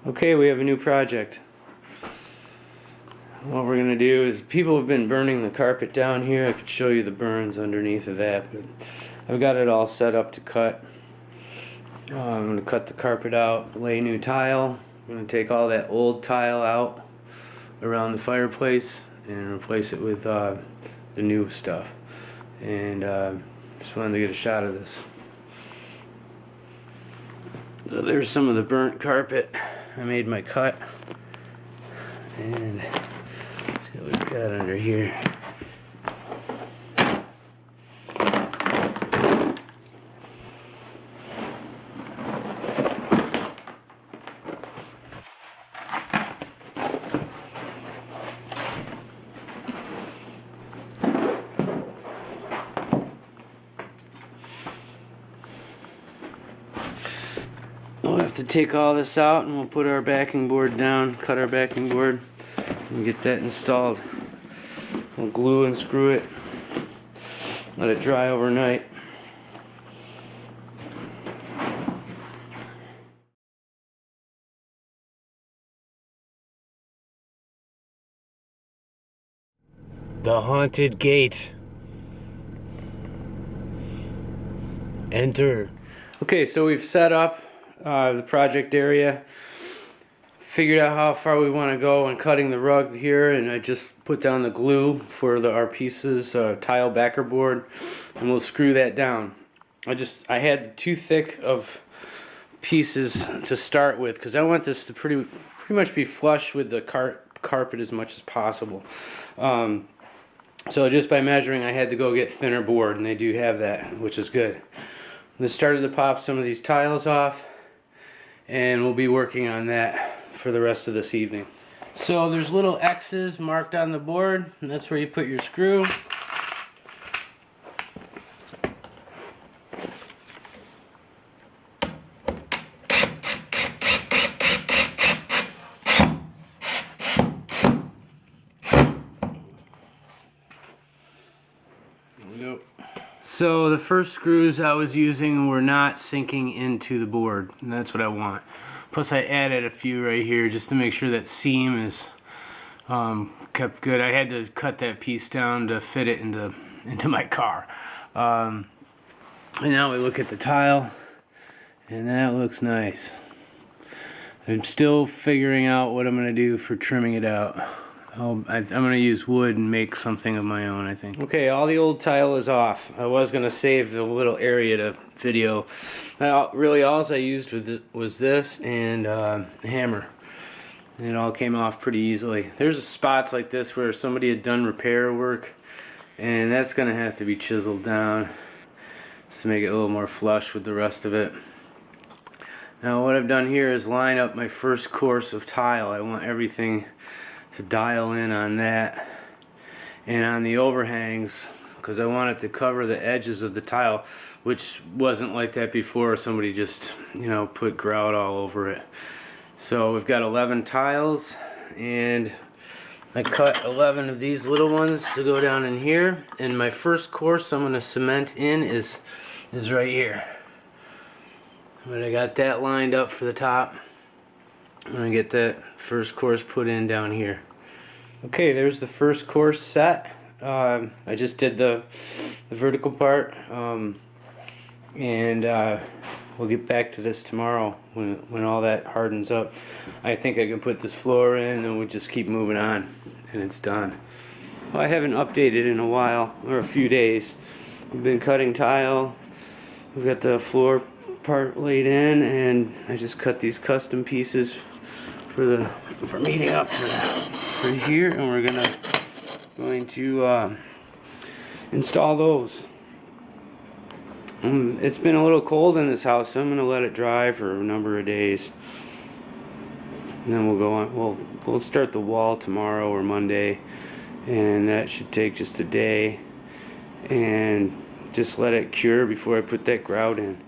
Okay, we have a new project. What we're going to do is, people have been burning the carpet down here. I could show you the burns underneath of that, but I've got it all set up to cut. I'm going to cut the carpet out, lay new tile. I'm going to take all that old tile out around the fireplace and replace it with the new stuff. And just wanted to get a shot of this. So there's some of the burnt carpet. I made my cut. And see what we've got under here. We'll have to take all this out and we'll put our backing board down, cut our backing board, and get that installed. We'll glue and screw it, let it dry overnight. The haunted gate. Enter. Okay, so we've set up the project area, figured out how far we want to go in cutting the rug here, and I just put down the glue for our pieces, tile backer board, and we'll screw that down. I had too thick of pieces to start with because I want this to pretty much be flush with the carpet as much as possible. So just by measuring, I had to go get thinner board, and they do have that, which is good. I started to pop some of these tiles off, and we'll be working on that for the rest of this evening. So there's little X's marked on the board, and that's where you put your screw. There we go. So the first screws I was using were not sinking into the board, and that's what I want. Plus I added a few right here just to make sure that seam is kept good. I had to cut that piece down to fit it into my car. And now we look at the tile, and that looks nice. I'm still figuring out what I'm going to do for trimming it out. I'm going to use wood and make something of my own, I think. Okay, all the old tile is off. I was going to save the little area to video. Really, all I used was this and a hammer. And it all came off pretty easily. There's spots like this where somebody had done repair work, and that's going to have to be chiseled down just to make it a little more flush with the rest of it. Now what I've done here is line up my first course of tile. I want everything to dial in on that and on the overhangs, because I want it to cover the edges of the tile, which wasn't like that before. Somebody just, put grout all over it. So we've got 11 tiles, and I cut 11 of these little ones to go down in here, and my first course I'm going to cement in is right here. But I got that lined up for the top. I'm going to get that first course put in down here. Okay, there's the first course set. I just did the vertical part, and we'll get back to this tomorrow when all that hardens up. I think I can put this floor in, and we'll just keep moving on, and it's done. Well, I haven't updated in a while, or a few days. We've been cutting tile. We've got the floor part laid in, and I just cut these custom pieces for meeting up to that right here, and we're going to install those. It's been a little cold in this house, so I'm going to let it dry for a number of days, and then we'll go on. We'll start the wall tomorrow or Monday, and that should take just a day, and just let it cure before I put that grout in.